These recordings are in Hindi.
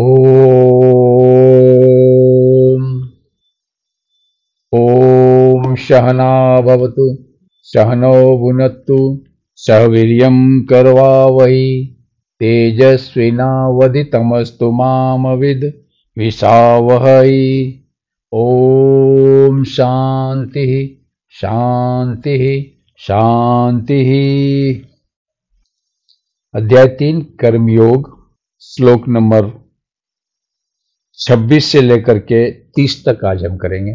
ओम ओम सहना भवतु सहनौ भुनक्तु सह वीर्यं करवावहै तेजस्विनावधितमस्तु मा विद्विषावहै। ओम शांति शांति शांति। अध्याय 3 कर्मयोग, श्लोक नंबर 26 से लेकर के 30 तक आज हम करेंगे।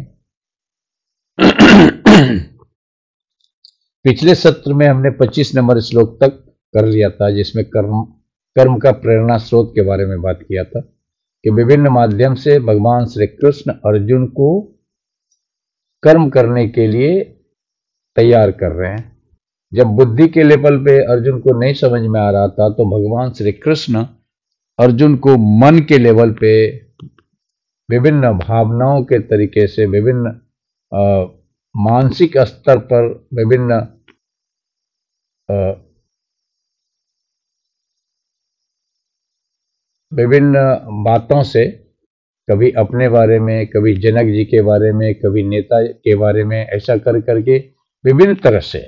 पिछले सत्र में हमने 25 नंबर श्लोक तक कर लिया था, जिसमें कर्म का प्रेरणा स्रोत के बारे में बात किया था कि विभिन्न माध्यम से भगवान श्री कृष्ण अर्जुन को कर्म करने के लिए तैयार कर रहे हैं। जब बुद्धि के लेवल पे अर्जुन को नहीं समझ में आ रहा था, तो भगवान श्री कृष्ण अर्जुन को मन के लेवल पे विभिन्न भावनाओं के तरीके से, विभिन्न मानसिक स्तर पर, विभिन्न बातों से, कभी अपने बारे में, कभी जनक जी के बारे में, कभी नेता के बारे में, ऐसा कर करके विभिन्न तरह से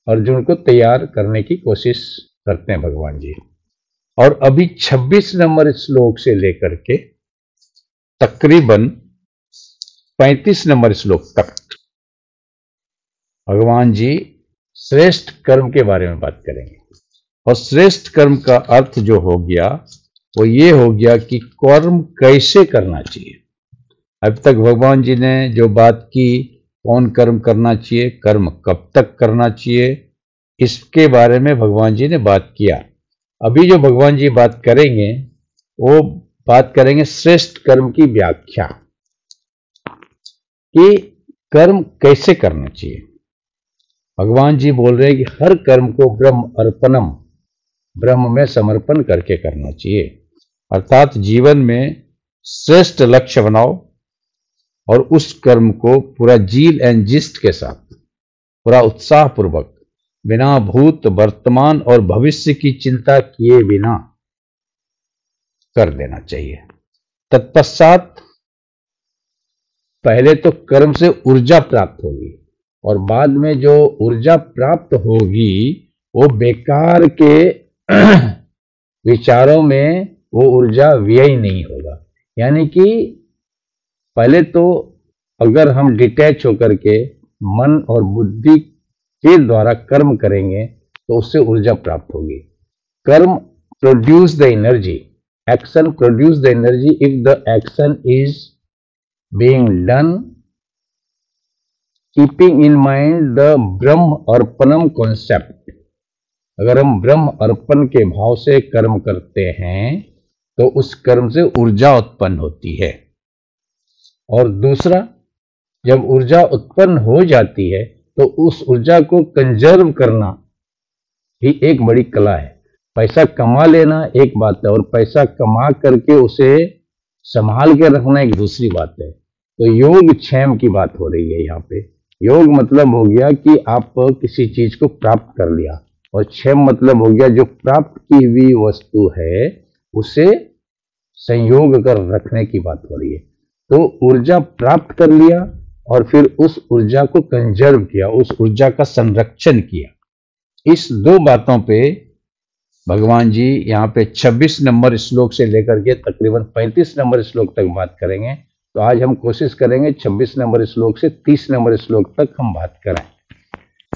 अर्जुन को तैयार करने की कोशिश करते हैं भगवान जी। और अभी 26 नंबर श्लोक से लेकर के तकरीबन 35 नंबर श्लोक तक भगवान जी श्रेष्ठ कर्म के बारे में बात करेंगे। और श्रेष्ठ कर्म का अर्थ जो हो गया वो ये हो गया कि कर्म कैसे करना चाहिए। अब तक भगवान जी ने जो बात की, कौन कर्म करना चाहिए, कर्म कब तक करना चाहिए, इसके बारे में भगवान जी ने बात किया। अभी जो भगवान जी बात करेंगे वो बात करेंगे श्रेष्ठ कर्म की व्याख्या, कि कर्म कैसे करना चाहिए। भगवान जी बोल रहे हैं कि हर कर्म को ब्रह्म अर्पणम, ब्रह्म में समर्पण करके करना चाहिए। अर्थात जीवन में श्रेष्ठ लक्ष्य बनाओ और उस कर्म को पूरा जील एंड जिस्ट के साथ, पूरा उत्साह पूर्वक, बिना भूत वर्तमान और भविष्य की चिंता किए बिना कर देना चाहिए। तत्पश्चात पहले तो कर्म से ऊर्जा प्राप्त होगी और बाद में जो ऊर्जा प्राप्त होगी वो बेकार के विचारों में वो ऊर्जा व्यय नहीं होगा। यानी कि पहले तो अगर हम डिटैच होकर के मन और बुद्धि के द्वारा कर्म करेंगे तो उससे ऊर्जा प्राप्त होगी। कर्म produce the energy, action produce the energy if the action is being done keeping in mind the Brahma अर्पणम concept. अगर हम ब्रह्म अर्पण के भाव से कर्म करते हैं तो उस कर्म से ऊर्जा उत्पन्न होती है। और दूसरा, जब ऊर्जा उत्पन्न हो जाती है तो उस ऊर्जा को कंजर्व करना ही एक बड़ी कला है। पैसा कमा लेना एक बात है और पैसा कमा करके उसे संभाल के रखना एक दूसरी बात है। तो योग क्षेम की बात हो रही है यहाँ पे। योग मतलब हो गया कि आप किसी चीज को प्राप्त कर लिया, और क्षेम मतलब हो गया जो प्राप्त की हुई वस्तु है उसे संयोग कर रखने की बात हो रही है। तो ऊर्जा प्राप्त कर लिया और फिर उस ऊर्जा को कंजर्व किया, उस ऊर्जा का संरक्षण किया। इस दो बातों पे भगवान जी यहाँ पे 26 नंबर श्लोक से लेकर के तकरीबन 35 नंबर श्लोक तक बात करेंगे। तो आज हम कोशिश करेंगे 26 नंबर श्लोक से 30 नंबर श्लोक तक हम बात करें।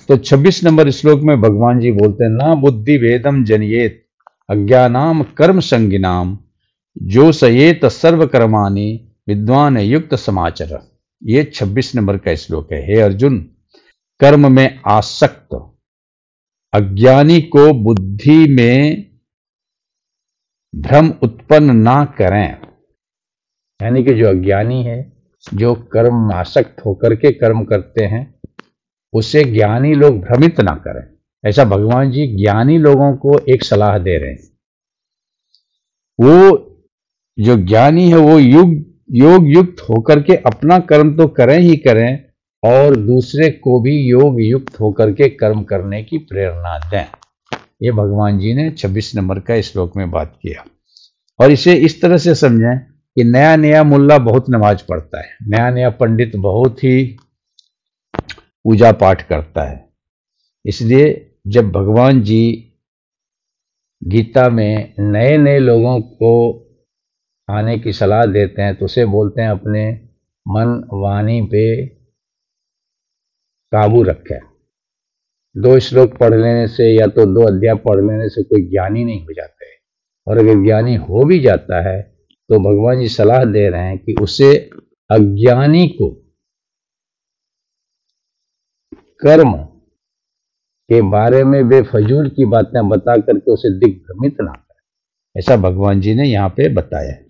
तो 26 नंबर श्लोक में भगवान जी बोलते हैं, ना बुद्धि भेदम जनियेत अज्ञानाम कर्म संगिनाम जो सयेत सर्व कर्माणि विद्वान युक्त समाचर। ये 26 नंबर का श्लोक है। हे अर्जुन, कर्म में आसक्त अज्ञानी को बुद्धि में भ्रम उत्पन्न ना करें। यानी कि जो अज्ञानी है, जो कर्म में आसक्त होकर के कर्म करते हैं, उसे ज्ञानी लोग भ्रमित ना करें। ऐसा भगवान जी ज्ञानी लोगों को एक सलाह दे रहे हैं। वो जो ज्ञानी है वो योग युक्त होकर के अपना कर्म तो करें ही करें और दूसरे को भी योग युक्त होकर के कर्म करने की प्रेरणा दें। ये भगवान जी ने 26 नंबर का श्लोक में बात किया। और इसे इस तरह से समझें कि नया नया मुल्ला बहुत नमाज पढ़ता है, नया नया पंडित बहुत ही पूजा पाठ करता है। इसलिए जब भगवान जी गीता में नए नए लोगों को आने की सलाह देते हैं तो उसे बोलते हैं अपने मन वाणी पे काबू रखें। 2 श्लोक पढ़ लेने से या तो 2 अध्याय पढ़ लेने से कोई ज्ञानी नहीं हो जाता है, और अगर ज्ञानी हो भी जाता है तो भगवान जी सलाह दे रहे हैं कि उसे अज्ञानी को कर्म के बारे में बेफजूल की बातें बता करके उसे दिग्भ्रमित ना करें, ऐसा भगवान जी ने यहाँ पे बताया है।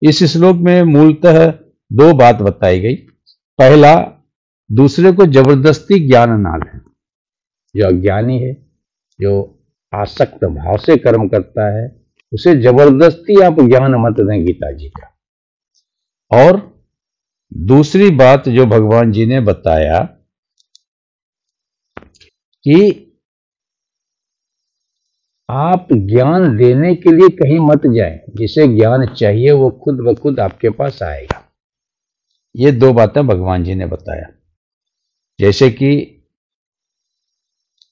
इस श्लोक में मूलतः 2 बात बताई गई। पहला, दूसरे को जबरदस्ती ज्ञान ना लें। जो अज्ञानी है, जो आसक्त भाव से कर्म करता है, उसे जबरदस्ती आप ज्ञान मत दें गीता जी का। और दूसरी बात जो भगवान जी ने बताया कि आप ज्ञान देने के लिए कहीं मत जाएं, जिसे ज्ञान चाहिए वो खुद ब खुद आपके पास आएगा। ये 2 बातें भगवान जी ने बताया। जैसे कि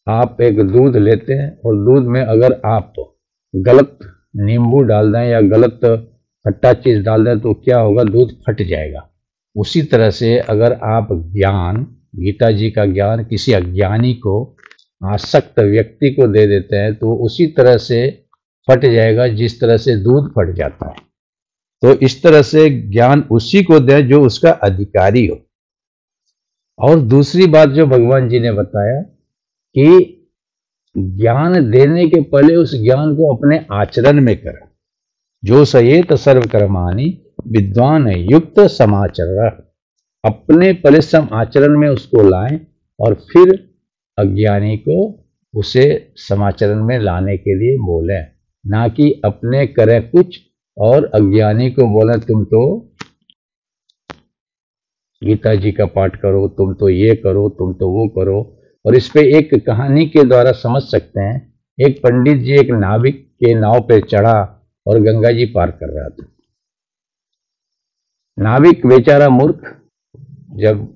आप एक दूध लेते हैं और दूध में अगर आप गलत नींबू डाल दें या गलत खट्टा चीज डाल दें तो क्या होगा, दूध फट जाएगा। उसी तरह से अगर आप ज्ञान, गीता जी का ज्ञान किसी अज्ञानी को, आसक्त व्यक्ति को दे देते हैं तो उसी तरह से फट जाएगा जिस तरह से दूध फट जाता है। तो इस तरह से ज्ञान उसी को दें जो उसका अधिकारी हो। और दूसरी बात जो भगवान जी ने बताया कि ज्ञान देने के पहले उस ज्ञान को अपने आचरण में करें। जो सयेत सर्व कर्माणि विद्वान युक्त समाचर, अपने पहले सम आचरण में उसको लाएं और फिर अज्ञानी को उसे समाचरण में लाने के लिए बोलें, ना कि अपने करें कुछ और अज्ञानी को बोलें तुम तो गीता जी का पाठ करो, तुम तो ये करो, तुम तो वो करो। और इस पे एक कहानी के द्वारा समझ सकते हैं। एक पंडित जी एक नाविक के नाव पे चढ़ा और गंगा जी पार कर रहा था। नाविक बेचारा मूर्ख, जब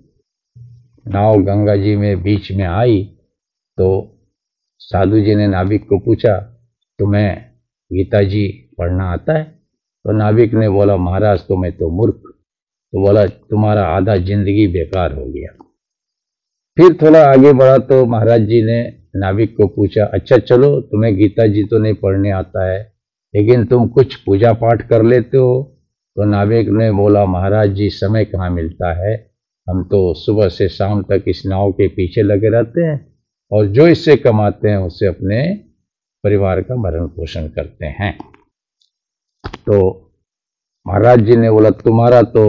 नाव गंगा जी में बीच में आई तो साधु जी ने नाविक को पूछा, तुम्हें गीता जी पढ़ना आता है? तो नाविक ने बोला, महाराज तो मैं तो मूर्ख। तो बोला, तुम्हारा आधा जिंदगी बेकार हो गया। फिर थोड़ा आगे बढ़ा तो महाराज जी ने नाविक को पूछा, अच्छा चलो, तुम्हें गीता जी तो नहीं पढ़ने आता है लेकिन तुम कुछ पूजा पाठ कर लेते हो? तो नाविक ने बोला, महाराज जी समय कहाँ मिलता है, हम तो सुबह से शाम तक इस नाव के पीछे लगे रहते हैं और जो इससे कमाते हैं उससे अपने परिवार का भरण पोषण करते हैं। तो महाराज जी ने बोला, तुम्हारा तो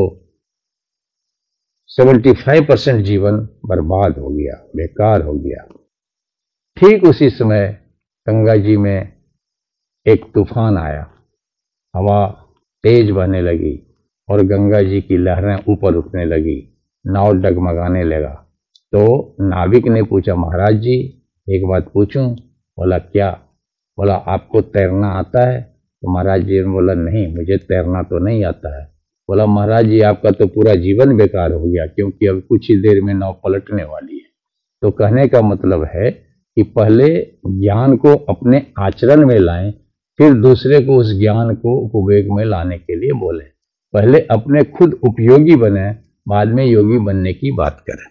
75% जीवन बर्बाद हो गया, बेकार हो गया। ठीक उसी समय गंगा जी में एक तूफान आया, हवा तेज बहने लगी और गंगा जी की लहरें ऊपर उठने लगी, नाव डगमगाने लगा। तो नाविक ने पूछा, महाराज जी एक बात पूछूं? बोला, क्या? बोला, आपको तैरना आता है? तो महाराज जी ने बोला, नहीं, मुझे तैरना तो नहीं आता है। बोला, महाराज जी आपका तो पूरा जीवन बेकार हो गया, क्योंकि अब कुछ ही देर में नाव पलटने वाली है। तो कहने का मतलब है कि पहले ज्ञान को अपने आचरण में लाएं, फिर दूसरे को उस ज्ञान को उपयोग में लाने के लिए बोलें। पहले अपने खुद उपयोगी बने, बाद में योगी बनने की बात करें।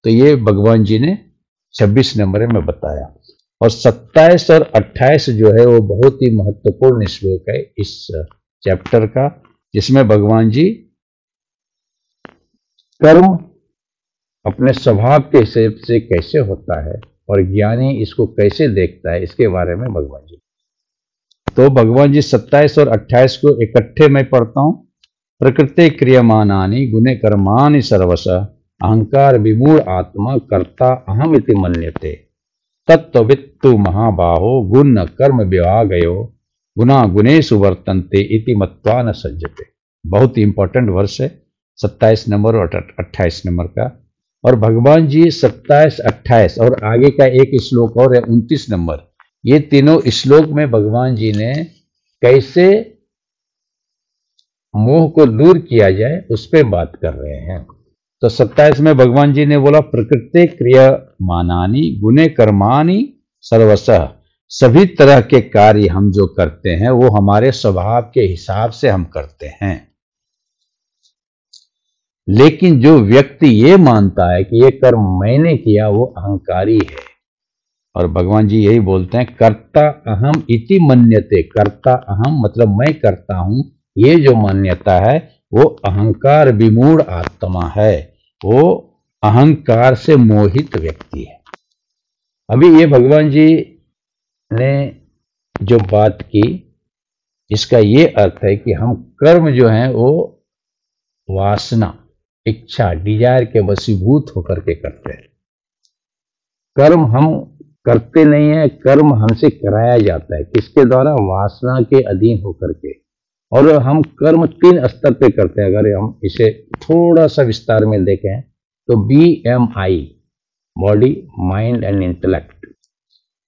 तो ये भगवान जी ने 26 नंबर में बताया। और 27 और 28 जो है वो बहुत ही महत्वपूर्ण श्लोक है इस चैप्टर का, जिसमें भगवान जी कर्म अपने स्वभाव के हिसाब से कैसे होता है और ज्ञानी इसको कैसे देखता है, इसके बारे में भगवान जी। तो भगवान जी 27 और 28 को इकट्ठे मैं पढ़ता हूं। प्रकृति क्रियमानानि गुणे कर्माणि सर्वश अहंकार विमूढ़ आत्मा कर्ता अहम इति मन्यते तत्त्ववित्तु महाबाहो गुण कर्म विभागयो गुना गुणेषु वर्तन्ते इति मत्वा न सज्जते। बहुत ही इंपॉर्टेंट वर्ष है 27 नंबर और 28 नंबर का। और भगवान जी 27, 28 और आगे का एक श्लोक और है 29 नंबर, ये तीनों श्लोक में भगवान जी ने कैसे मोह को दूर किया जाए, उस पे बात कर रहे हैं। तो 27 में भगवान जी ने बोला प्रकृति क्रियमानानि गुणे कर्माणि सर्वशः, सभी तरह के कार्य हम जो करते हैं वो हमारे स्वभाव के हिसाब से हम करते हैं। लेकिन जो व्यक्ति ये मानता है कि ये कर्म मैंने किया, वो अहंकारी है। और भगवान जी यही बोलते हैं कर्ता अहम इति मन्यते, कर्ता अहम मतलब मैं करता हूं, ये जो मान्यता है वो अहंकार विमूढ़ आत्मा है, वो अहंकार से मोहित व्यक्ति है। अभी ये भगवान जी ने जो बात की, इसका ये अर्थ है कि हम कर्म जो हैं वो वासना, इच्छा, डिजायर के वशीभूत होकर के करते हैं। कर्म हम करते नहीं है, कर्म हमसे कराया जाता है। किसके द्वारा? वासना के अधीन होकर के। और हम कर्म 3 स्तर पे करते हैं। अगर हम इसे थोड़ा सा विस्तार में देखें तो BMI, body mind and intellect,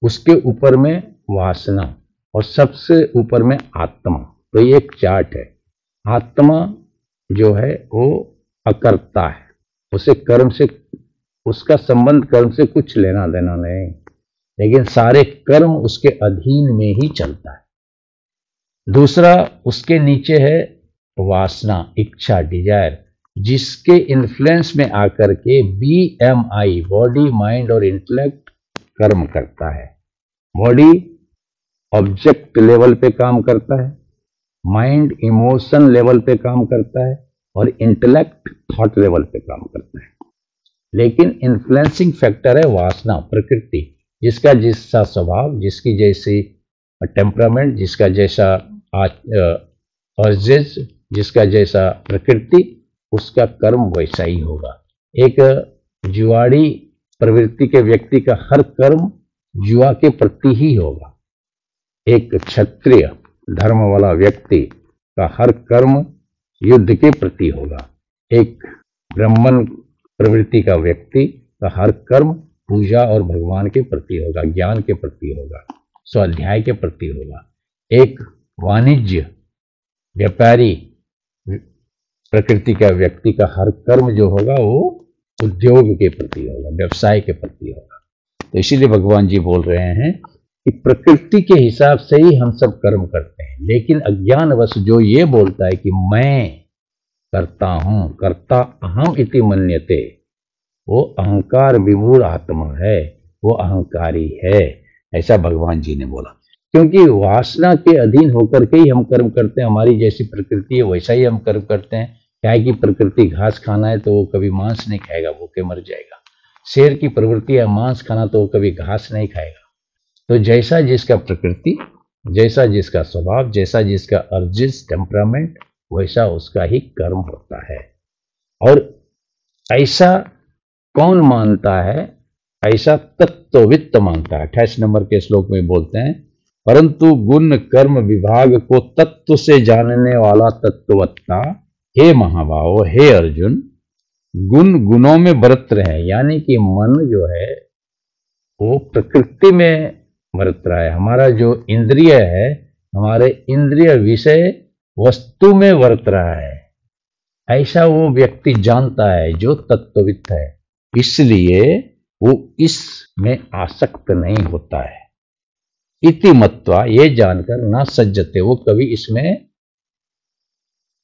उसके ऊपर में वासना और सबसे ऊपर में आत्मा। तो ये एक चार्ट है। आत्मा जो है वो अकर्ता है, उसे कर्म से, उसका संबंध कर्म से कुछ लेना देना नहीं, लेकिन सारे कर्म उसके अधीन में ही चलता है। दूसरा उसके नीचे है वासना, इच्छा, डिजायर, जिसके इन्फ्लुएंस में आकर के BMI, बॉडी माइंड और इंटेलेक्ट कर्म करता है। बॉडी ऑब्जेक्ट लेवल पे काम करता है, माइंड इमोशन लेवल पे काम करता है और इंटेलेक्ट थॉट लेवल पे काम करता है। लेकिन इन्फ्लुएंसिंग फैक्टर है वासना, प्रकृति, जिसका जैसा स्वभाव, जिसकी जैसी टेम्परामेंट, जिसका जैसा अर्जेस, जिसका जैसा प्रकृति, उसका कर्म वैसा ही होगा। एक जुआड़ी प्रवृत्ति के व्यक्ति का हर कर्म जुआ के प्रति ही होगा। एक क्षत्रिय धर्म वाला व्यक्ति का हर कर्म युद्ध के प्रति होगा। एक ब्राह्मण प्रवृत्ति का व्यक्ति का हर कर्म पूजा और भगवान के प्रति होगा, ज्ञान के प्रति होगा, स्वाध्याय के प्रति होगा। एक वाणिज्य व्यापारी प्रकृति का व्यक्ति का हर कर्म जो होगा वो उद्योग के प्रति होगा, व्यवसाय के प्रति होगा। तो इसीलिए भगवान जी बोल रहे हैं कि प्रकृति के हिसाब से ही हम सब कर्म करते हैं। लेकिन अज्ञानवश जो ये बोलता है कि मैं करता हूं, कर्ता अहम इति मन्यते, वो अहंकार विमूढ़ आत्मा है, वो अहंकारी है, ऐसा भगवान जी ने बोला। क्योंकि वासना के अधीन होकर के ही हम कर्म करते हैं। हमारी जैसी प्रकृति है वैसा ही हम कर्म करते हैं। क्या है कि प्रकृति घास खाना है तो वो कभी मांस नहीं खाएगा, भूखे मर जाएगा। शेर की प्रवृत्ति है मांस खाना, तो वो कभी घास नहीं खाएगा। तो जैसा जिसका प्रकृति, जैसा जिसका स्वभाव, जैसा जिसका अर्जिस टेम्परामेंट, वैसा उसका ही कर्म होता है। और ऐसा कौन मानता है? ऐसा तत्ववित्त मानता है। 28 नंबर के श्लोक में बोलते हैं परंतु गुण कर्म विभाग को तत्व से जानने वाला तत्ववत्ता, हे महाभाव, हे अर्जुन, गुण गुणों में बरत रहे। यानी कि मन जो है वो प्रकृति में बरत रहा है। हमारा जो इंद्रिय है, हमारे इंद्रिय विषय वस्तु में बरत रहा है, ऐसा वो व्यक्ति जानता है जो तत्ववित्त है। इसलिए वो इसमें आसक्त नहीं होता है। इति मत्वा, ये जानकर ना सज्जते, वो कभी इसमें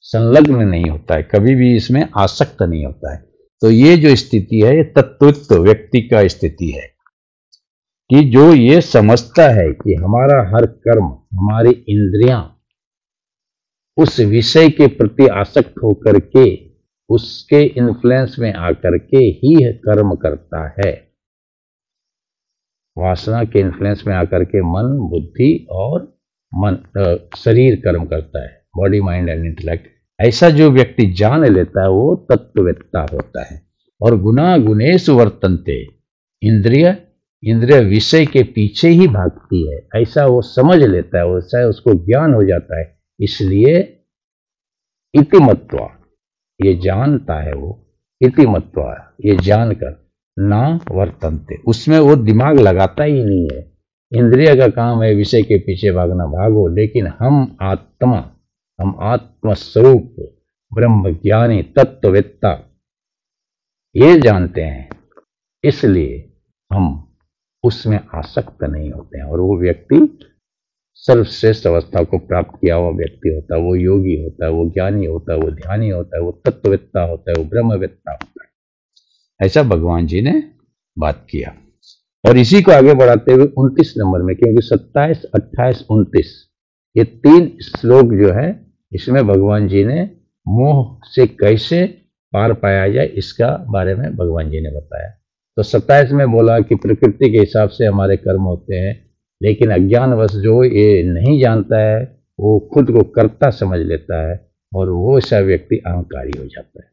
संलग्न नहीं होता है, कभी भी इसमें आसक्त नहीं होता है। तो ये जो स्थिति है, ये तत्ववित्त व्यक्ति का स्थिति है कि जो ये समझता है कि हमारा हर कर्म, हमारी इंद्रियां उस विषय के प्रति आसक्त होकर के, उसके इन्फ्लुएंस में आकर के ही कर्म करता है। वासना के इन्फ्लुएंस में आकर के मन, बुद्धि और शरीर कर्म करता है, बॉडी माइंड एंड इंटेलेक्ट। ऐसा जो व्यक्ति जान लेता है वो तत्ववेत्ता होता है। और गुना गुणेश वर्तन्ते, इंद्रिय विषय के पीछे ही भागती है, ऐसा वो समझ लेता है, वैसा उसको ज्ञान हो जाता है। इसलिए इति मत्वा, ये जानता है वो, इति मत्वा, ये जानकर, ना वर्तन्ते, उसमें वो दिमाग लगाता ही नहीं है। इंद्रिय का काम है विषय के पीछे भागना, भागो। लेकिन हम आत्मा हम आत्मस्वरूप ब्रह्म ज्ञानी तत्ववेत्ता ये जानते हैं, इसलिए हम उसमें आसक्त नहीं होते हैं और वो व्यक्ति सर्वश्रेष्ठ अवस्था को प्राप्त किया हुआ व्यक्ति होता है, वो योगी होता है, वो ज्ञानी होता है, वो ध्यानी होता है, वो तत्ववेत्ता होता है, वो ब्रह्मवेत्ता होता है। ऐसा भगवान जी ने बात किया। और इसी को आगे बढ़ाते हुए 29 नंबर में, क्योंकि 27, 28, 29 ये 3 श्लोक जो है, इसमें भगवान जी ने मोह से कैसे पार पाया जाए इसका बारे में भगवान जी ने बताया। तो 27 में बोला कि प्रकृति के हिसाब से हमारे कर्म होते हैं, लेकिन अज्ञानवश जो ये नहीं जानता है वो खुद को कर्ता समझ लेता है और वो ऐसा व्यक्ति अहंकारी हो जाता है।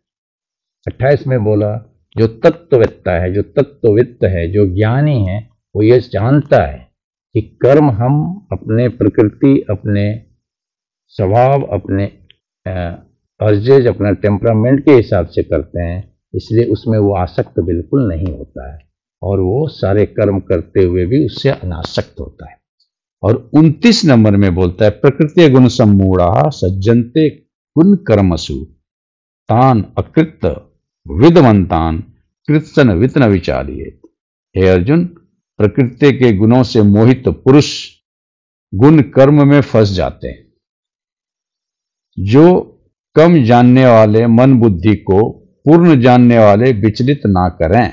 28 में बोला जो तत्ववेत्ता है, जो तत्ववित्त है, जो ज्ञानी है, वो ये जानता है कि कर्म हम अपने प्रकृति, अपने स्वभाव, अपने अर्जेज, अपना टेम्परामेंट के हिसाब से करते हैं, इसलिए उसमें वो आसक्त बिल्कुल नहीं होता है और वो सारे कर्म करते हुए भी उससे अनासक्त होता है। और 29 नंबर में बोलता है प्रकृति गुण सम्मूढ़ा सज्जनते गुण कर्मसु तान अकृत विद्वंतान कृत्सन वित्न विचारिये। हे अर्जुन, प्रकृति के गुणों से मोहित पुरुष गुण कर्म में फंस जाते हैं। जो कम जानने वाले मन बुद्धि को पूर्ण जानने वाले विचलित ना करें।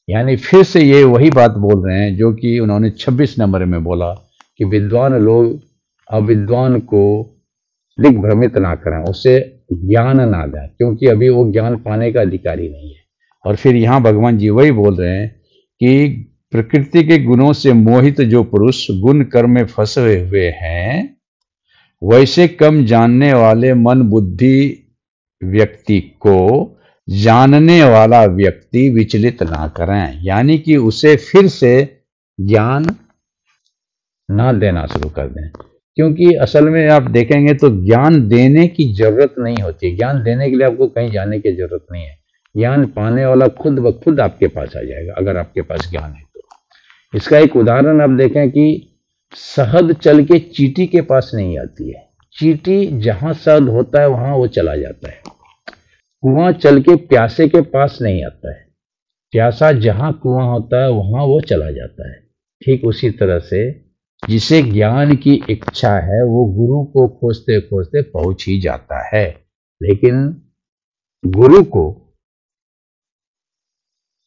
यानी फिर से ये वही बात बोल रहे हैं जो कि उन्होंने 26 नंबर में बोला कि विद्वान लोग अविद्वान को दिग्भ्रमित ना करें, उसे ज्ञान ना दें, क्योंकि अभी वो ज्ञान पाने का अधिकारी नहीं है। और फिर यहाँ भगवान जी वही बोल रहे हैं कि प्रकृति के गुणों से मोहित जो पुरुष गुण कर्म में फंसे हुए हैं, वैसे कम जानने वाले मन बुद्धि व्यक्ति को जानने वाला व्यक्ति विचलित ना करें। यानी कि उसे फिर से ज्ञान ना देना शुरू कर दें, क्योंकि असल में आप देखेंगे तो ज्ञान देने की जरूरत नहीं होती। ज्ञान देने के लिए आपको कहीं जाने की जरूरत नहीं है। ज्ञान पाने वाला खुद ब खुद आपके पास आ जाएगा, अगर आपके पास ज्ञान है तो। इसका एक उदाहरण आप देखें कि शहद चल के चींटी के पास नहीं आती है। चींटी जहां शहद होता है वहां वो चला जाता है। कुआं चल के प्यासे के पास नहीं आता है। प्यासा जहां कुआं होता है वहां वो चला जाता है। ठीक उसी तरह से जिसे ज्ञान की इच्छा है वो गुरु को खोजते खोजते पहुंच ही जाता है, लेकिन गुरु को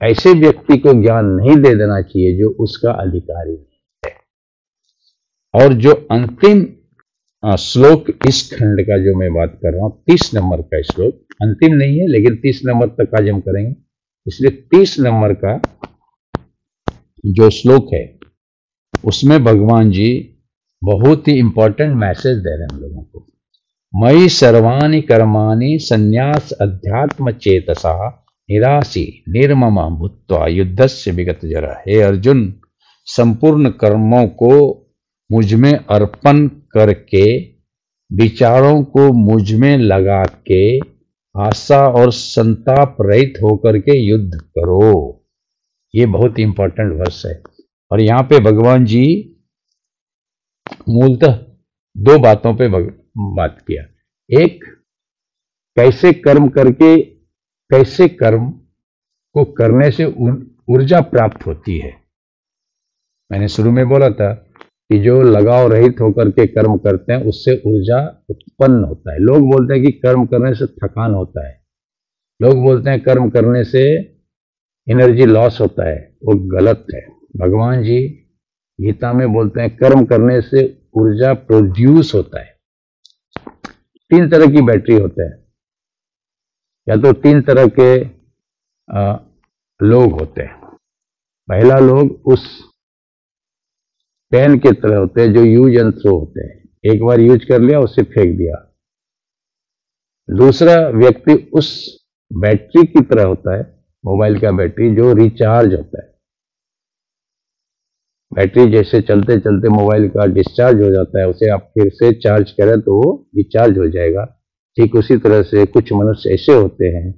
ऐसे व्यक्ति को ज्ञान नहीं दे देना चाहिए जो उसका अधिकारी है। और जो अंतिम श्लोक इस खंड का जो मैं बात कर रहा हूं, 30 नंबर का श्लोक, अंतिम नहीं है लेकिन 30 नंबर तक आज हम करेंगे, इसलिए 30 नंबर का जो श्लोक है उसमें भगवान जी बहुत ही इंपॉर्टेंट मैसेज दे रहे हैं हम लोगों को। मयि सर्वाणि कर्माणि संन्यास अध्यात्म चेतसा निराशी निर्मम भूत्वा युद्धस्य विगत जरा। हे अर्जुन, संपूर्ण कर्मों को मुझ में अर्पण करके, विचारों को मुझ में लगा के, आशा और संताप रहित होकर के युद्ध करो। ये बहुत इंपॉर्टेंट वर्स है। और यहाँ पे भगवान जी मूलतः 2 बातों पे बात किया। एक, कैसे कर्म करके, कैसे कर्म को करने से ऊर्जा प्राप्त होती है। मैंने शुरू में बोला था कि जो लगाव रहित होकर के कर्म करते हैं उससे ऊर्जा उत्पन्न होता है। लोग बोलते हैं कि कर्म करने से थकान होता है, लोग बोलते हैं कर्म करने से एनर्जी लॉस होता है, वो गलत है। भगवान जी गीता में बोलते हैं कर्म करने से ऊर्जा प्रोड्यूस होता है। 3 तरह की बैटरी होते हैं, या तो 3 तरह के लोग होते हैं। पहला लोग उस पेन के तरह होते हैं जो यूज एंड थ्रो होते हैं, एक बार यूज कर लिया उसे फेंक दिया। दूसरा व्यक्ति उस बैटरी की तरह होता है, मोबाइल का बैटरी जो रिचार्ज होता है। बैटरी जैसे चलते चलते मोबाइल का डिस्चार्ज हो जाता है, उसे आप फिर से चार्ज करें तो वो रिचार्ज हो जाएगा। ठीक उसी तरह से कुछ मनुष्य ऐसे होते हैं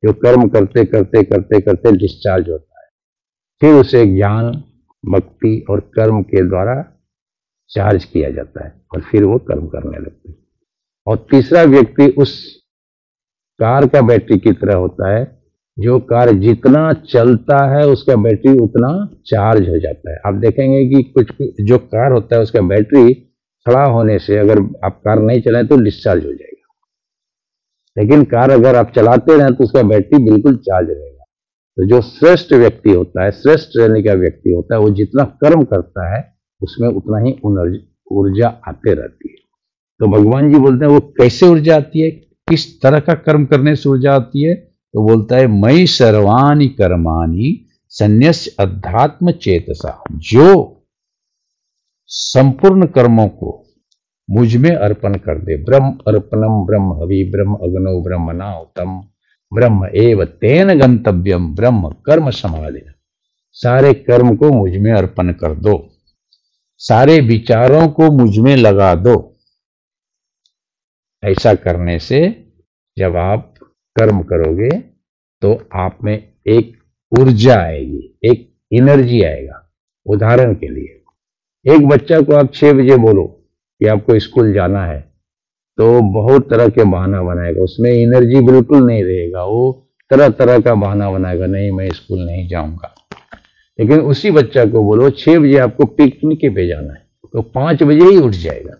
जो कर्म करते करते करते करते डिस्चार्ज होता है, फिर उसे ज्ञान, भक्ति और कर्म के द्वारा चार्ज किया जाता है और फिर वो कर्म करने लगते हैं। और तीसरा व्यक्ति उस कार का बैटरी की तरह होता है, जो कार जितना चलता है उसका बैटरी उतना चार्ज हो जाता है। आप देखेंगे कि कुछ जो कार होता है उसका बैटरी खड़ा होने से अगर आप कार नहीं चलाएं तो डिस्चार्ज हो जाएगा, लेकिन कार अगर आप चलाते रहें तो उसका बैटरी बिल्कुल चार्ज रहेगा। तो जो श्रेष्ठ व्यक्ति होता है, श्रेष्ठ श्रेणी का व्यक्ति होता है, वो जितना कर्म करता है उसमें उतना ही ऊर्जा आते रहती है। तो भगवान जी बोलते हैं वो कैसे ऊर्जा आती है, किस तरह का कर्म करने से ऊर्जा आती है। तो बोलता है मयि सर्वाणि कर्माणि संन्यस्य अध्यात्म चेतसा, जो संपूर्ण कर्मों को मुझ में अर्पण कर दे। ब्रह्म अर्पणम ब्रह्म हवि ब्रह्म अग्नौ ब्रह्मणाहुतम ब्रह्म एव तेन गंतव्यम ब्रह्म कर्म समाधि। सारे कर्म को मुझ में अर्पण कर दो, सारे विचारों को मुझ में लगा दो। ऐसा करने से जब आप कर्म करोगे तो आप में एक ऊर्जा आएगी, एक एनर्जी आएगा। उदाहरण के लिए एक बच्चा को आप 6 बजे बोलो कि आपको स्कूल जाना है, तो बहुत तरह के बहाना बनाएगा, उसमें एनर्जी बिल्कुल नहीं रहेगा, वो तरह तरह का बहाना बनाएगा, नहीं मैं स्कूल नहीं जाऊंगा। लेकिन उसी बच्चा को बोलो 6 बजे आपको पिकनिक पे जाना है, तो 5 बजे ही उठ जाएगा।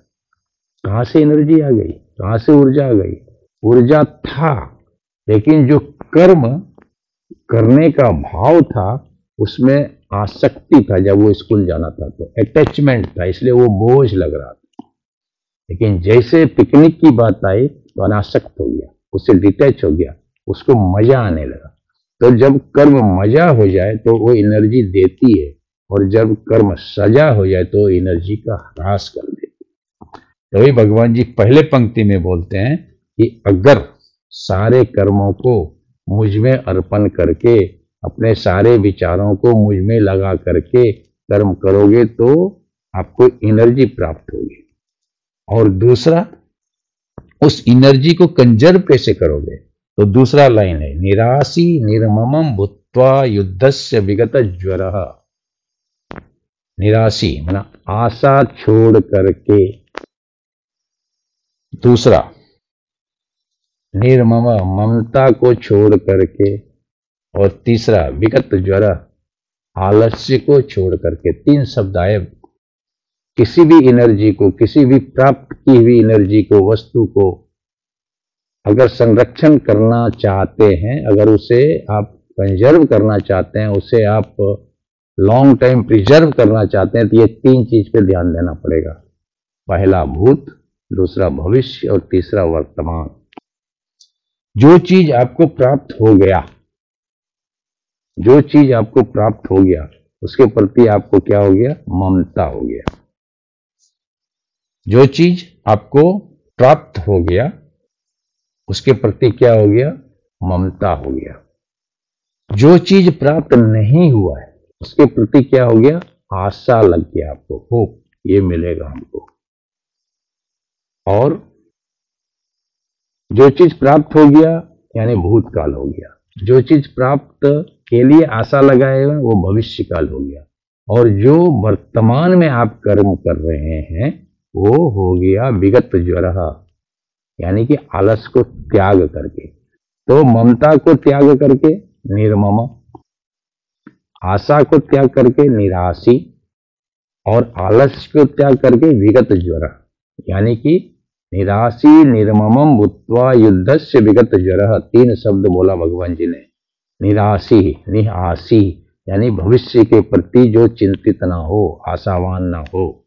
कहां से एनर्जी आ गई, कहां से ऊर्जा आ गई? ऊर्जा था, लेकिन जो कर्म करने का भाव था उसमें आसक्ति था। जब वो स्कूल जाना था तो अटैचमेंट था, इसलिए वो बोझ लग रहा था। लेकिन जैसे पिकनिक की बात आई तो अनासक्त हो गया, उससे डिटैच हो गया, उसको मजा आने लगा। तो जब कर्म मजा हो जाए तो वो एनर्जी देती है, और जब कर्म सजा हो जाए तो एनर्जी का ह्रास कर देती है। तो वही भगवान जी पहले पंक्ति में बोलते हैं कि अगर सारे कर्मों को मुझ में अर्पण करके, अपने सारे विचारों को मुझ में लगा करके कर्म करोगे तो आपको एनर्जी प्राप्त होगी। और दूसरा, उस एनर्जी को कंजर्व कैसे करोगे? तो दूसरा लाइन है निराशी निर्ममम भूत्वा युद्धस्य विगत ज्वरः। निराशी माना आशा छोड़ करके, दूसरा निर्मम ममता को छोड़ करके, और तीसरा विगत ज्वर आलस्य को छोड़ करके। 3 शब्द आए। किसी भी एनर्जी को, किसी भी प्राप्त की हुई एनर्जी को, वस्तु को अगर संरक्षण करना चाहते हैं, अगर उसे आप कंजर्व करना चाहते हैं, उसे आप लॉन्ग टाइम प्रिजर्व करना चाहते हैं, तो ये 3 चीज पे ध्यान देना पड़ेगा। पहला भूत, दूसरा भविष्य और तीसरा वर्तमान। जो चीज आपको प्राप्त हो गया, जो चीज आपको प्राप्त हो गया उसके प्रति आपको क्या हो गया? ममता हो गया। जो चीज आपको प्राप्त हो गया उसके प्रति क्या हो गया? ममता हो गया। जो चीज प्राप्त नहीं हुआ है उसके प्रति क्या हो गया? आशा लग गया आपको, होप ये मिलेगा हमको। और जो चीज प्राप्त हो गया यानी भूतकाल हो गया। जो चीज प्राप्त के लिए आशा लगाए हुए वो भविष्य काल हो गया। और जो वर्तमान में आप कर्म कर रहे हैं वो हो गया विगत ज्वर, यानी कि आलस को त्याग करके। तो ममता को त्याग करके निर्मम, आशा को त्याग करके निराशी, और आलस को त्याग करके विगत ज्वर, यानी कि निराशी निर्ममम भूत्वा युद्धस्य विगत ज्वर। 3 शब्द बोला भगवान जी ने। निराशी, निहासी यानी भविष्य के प्रति जो चिंतित ना हो, आशावान ना हो,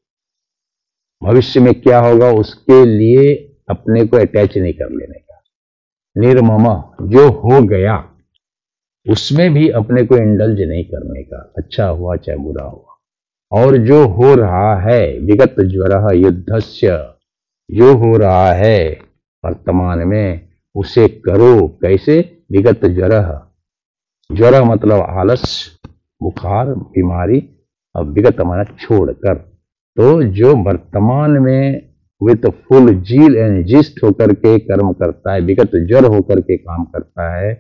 भविष्य में क्या होगा उसके लिए अपने को अटैच नहीं कर लेने का। निर्मम, जो हो गया उसमें भी अपने को इंडल्ज नहीं करने का, अच्छा हुआ चाहे बुरा हुआ। और जो हो रहा है विगत ज्वर युद्धस्य, जो हो रहा है वर्तमान में उसे करो। कैसे? विगत ज्वर, ज्वर मतलब आलस, बुखार, बीमारी, और विगत माना छोड़कर। तो जो वर्तमान में with full zeal and gist होकर के कर्म करता है, विगत ज्वर होकर के काम करता है,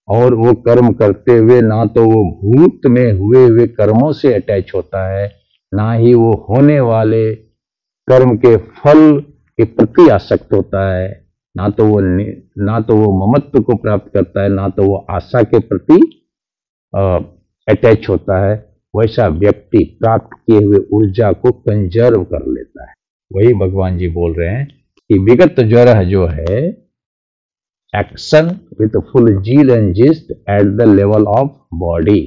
और वो कर्म करते हुए ना तो वो भूत में हुए कर्मों से अटैच होता है, ना ही वो होने वाले कर्म के फल के प्रति आसक्त होता है, ना तो वो ममत्व को प्राप्त करता है, ना तो वो आशा के प्रति अटैच होता है, वैसा व्यक्ति प्राप्त किए हुए ऊर्जा को कंजर्व कर लेता है। वही भगवान जी बोल रहे हैं कि विगत ज्वर जो है action with full zeal and gist at the level of body.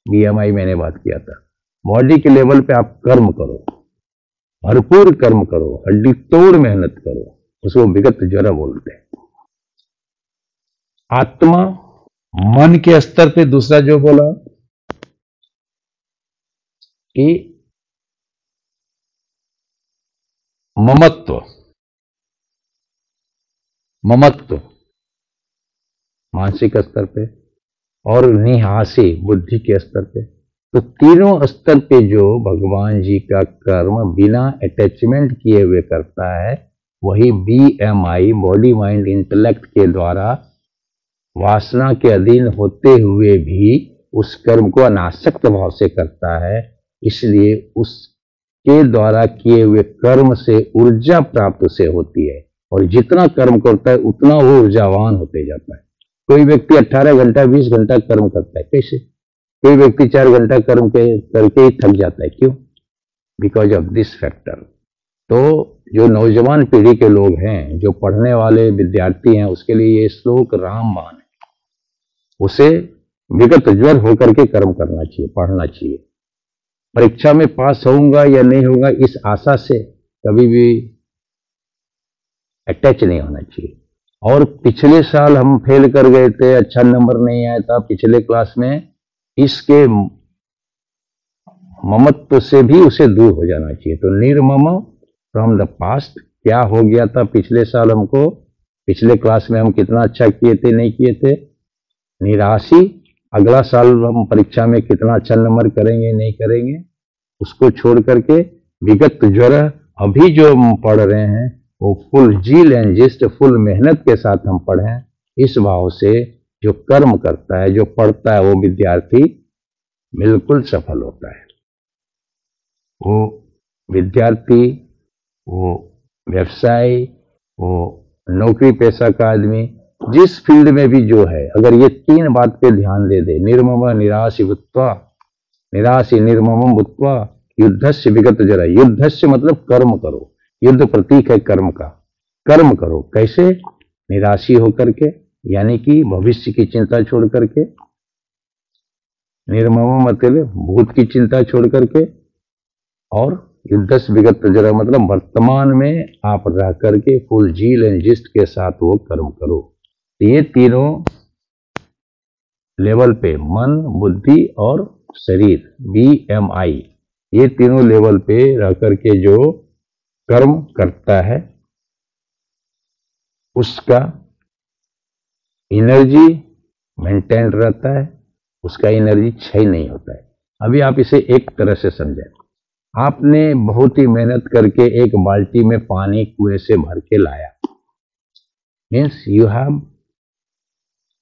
BMI मैंने बात किया था, बॉडी के लेवल पे आप कर्म करो, भरपूर कर्म करो, हड्डी तोड़ मेहनत करो, उसको विगत ज्वर बोलते हैं। आत्मा मन के स्तर पे दूसरा जो बोला कि ममत्व मानसिक स्तर पे और निहासी बुद्धि के स्तर पे, तो तीनों स्तर पे जो भगवान जी का कर्म बिना अटैचमेंट किए हुए करता है, वही बीएमआई बॉडी माइंड इंटेलेक्ट के द्वारा वासना के अधीन होते हुए भी उस कर्म को अनासक्त भाव से करता है। इसलिए उसके द्वारा किए हुए कर्म से ऊर्जा प्राप्त से होती है, और जितना कर्म करता है उतना वो ऊर्जावान होते जाता है। कोई व्यक्ति 18 घंटा 20 घंटा कर्म करता है, कैसे? कोई व्यक्ति 4 घंटा कर्म करके ही थक जाता है, क्यों? Because of this factor. तो जो नौजवान पीढ़ी के लोग हैं, जो पढ़ने वाले विद्यार्थी हैं, उसके लिए ये श्लोक रामबाण है। उसे विगत ज्वर होकर के कर्म करना चाहिए, पढ़ना चाहिए। परीक्षा में पास होऊंगा या नहीं होगा इस आशा से कभी भी अटैच नहीं होना चाहिए। और पिछले साल हम फेल कर गए थे, अच्छा नंबर नहीं आया था पिछले क्लास में, इसके ममत्व से भी उसे दूर हो जाना चाहिए। तो निर्मम फ्रॉम द पास्ट, क्या हो गया था पिछले साल हमको, पिछले क्लास में हम कितना अच्छा किए थे नहीं किए थे। निराशी, अगला साल हम परीक्षा में कितना अच्छा नंबर करेंगे नहीं करेंगे, उसको छोड़ करके विगत ज्वर अभी जो हम पढ़ रहे हैं वो full zeal and gist, full मेहनत के साथ हम पढ़ें। इस भाव से जो कर्म करता है, जो पढ़ता है, वो विद्यार्थी बिल्कुल सफल होता है। वो विद्यार्थी, वो व्यवसाय, वो नौकरी पेशा का आदमी, जिस फील्ड में भी जो है, अगर ये तीन बात पे ध्यान दे दे, निर्मम निराशी भूत्वा, निराशी निर्मम भूत्वा युद्धस्य विगत जरा। युद्धस्य मतलब कर्म करो, युद्ध प्रतीक है कर्म का। कर्म करो कैसे? निराशी होकर के, यानी कि भविष्य की चिंता छोड़ करके, निर्मम मतलब भूत की चिंता छोड़ करके, और युद्धस्य विगत जरा मतलब वर्तमान में आप रह करके फुल जील एंड जिस्ट के साथ वो कर्म करो। ये तीनों लेवल पे, मन, बुद्धि और शरीर, BMI, ये तीनों लेवल पे रह करके जो कर्म करता है उसका एनर्जी मेंटेन रहता है, उसका एनर्जी क्षय नहीं होता है। अभी आप इसे एक तरह से समझें, आपने बहुत ही मेहनत करके एक बाल्टी में पानी कुएं से भर के लाया, means you have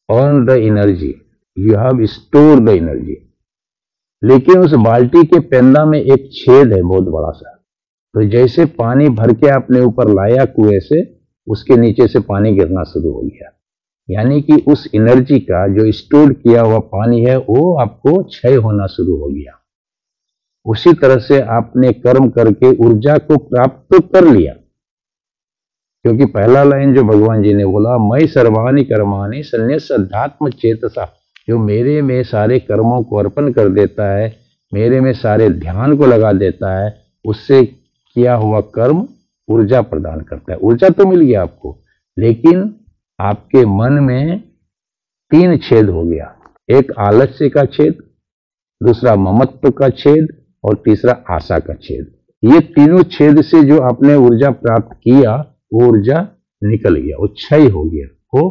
earn the energy, you have store the energy. लेकिन उस बाल्टी के पेंदा में एक छेद है बहुत बड़ा सा, तो जैसे पानी भर के आपने ऊपर लाया कुएं से, उसके नीचे से पानी गिरना शुरू हो गया, यानी कि उस एनर्जी का जो स्टोर किया हुआ पानी है वो आपको क्षय होना शुरू हो गया। उसी तरह से आपने कर्म करके ऊर्जा को प्राप्त तो कर लिया, क्योंकि पहला लाइन जो भगवान जी ने बोला, मई सर्वाणि कर्माणि संन्यस्य अध्यात्म चेतसा, जो मेरे में सारे कर्मों को अर्पण कर देता है, मेरे में सारे ध्यान को लगा देता है, उससे किया हुआ कर्म ऊर्जा प्रदान करता है। ऊर्जा तो मिल गया आपको, लेकिन आपके मन में 3 छेद हो गया, एक आलस्य का छेद, दूसरा ममत्व का छेद, और तीसरा आशा का छेद। ये तीनों छेद से जो आपने ऊर्जा प्राप्त किया, वो ऊर्जा निकल गया, वो क्षय हो गया, वो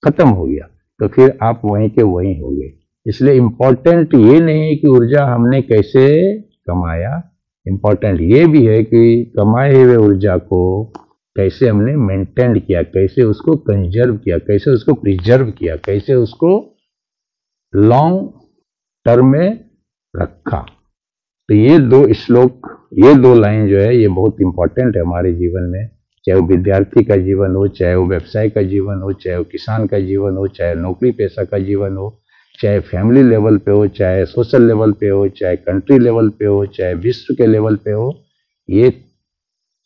खत्म हो गया, तो फिर आप वहीं के वहीं हो गए। इसलिए इंपॉर्टेंट ये नहीं है कि ऊर्जा हमने कैसे कमाया, इंपॉर्टेंट ये भी है कि कमाए हुए ऊर्जा को कैसे हमने मेंटेन किया, कैसे उसको कंजर्व किया, कैसे उसको प्रिजर्व किया, कैसे उसको लॉन्ग टर्म में रखा। तो ये 2 श्लोक, ये 2 लाइन जो है, ये बहुत इंपॉर्टेंट है हमारे जीवन में। चाहे वो विद्यार्थी का जीवन हो, चाहे वो व्यवसाय का जीवन हो, चाहे वो किसान का जीवन हो, चाहे नौकरी पेशा का जीवन हो, चाहे फैमिली लेवल पे हो, चाहे सोशल लेवल पे हो, चाहे कंट्री लेवल पे हो, चाहे विश्व के लेवल पे हो, ये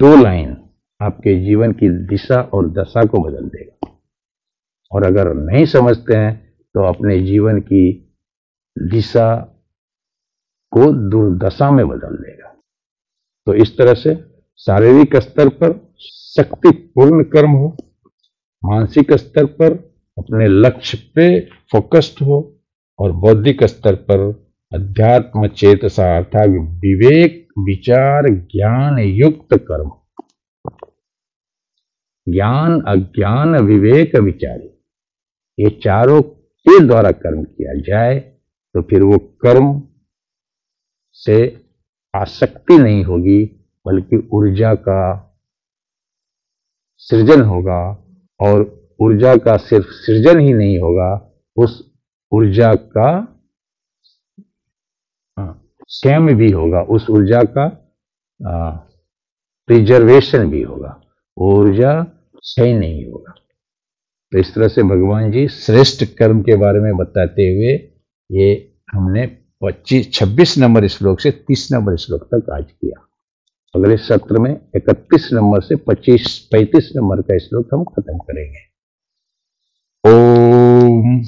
2 लाइन आपके जीवन की दिशा और दशा को बदल देगा। और अगर नहीं समझते हैं तो अपने जीवन की दिशा को दुर्दशा में बदल देगा। तो इस तरह से शारीरिक स्तर पर शक्तिपूर्ण कर्म हो, मानसिक स्तर पर अपने लक्ष्य पे फोकस्ड हो, और बौद्धिक स्तर पर अध्यात्म चेतसा अर्थात विवेक विचार ज्ञान युक्त कर्म। ज्ञान अज्ञान विवेक विचारी, ये चारों के द्वारा कर्म किया जाए तो फिर वो कर्म से आसक्ति नहीं होगी, बल्कि ऊर्जा का सृजन होगा। और ऊर्जा का सिर्फ सृजन ही नहीं होगा, उस ऊर्जा का क्षय भी होगा, उस ऊर्जा का प्रिजर्वेशन भी होगा, ऊर्जा क्षय नहीं होगा। तो इस तरह से भगवान जी श्रेष्ठ कर्म के बारे में बताते हुए ये हमने 26 नंबर श्लोक से 30 नंबर श्लोक तक आज किया। अगले सत्र में 31 नंबर से 35 नंबर का श्लोक हम खत्म करेंगे। ओम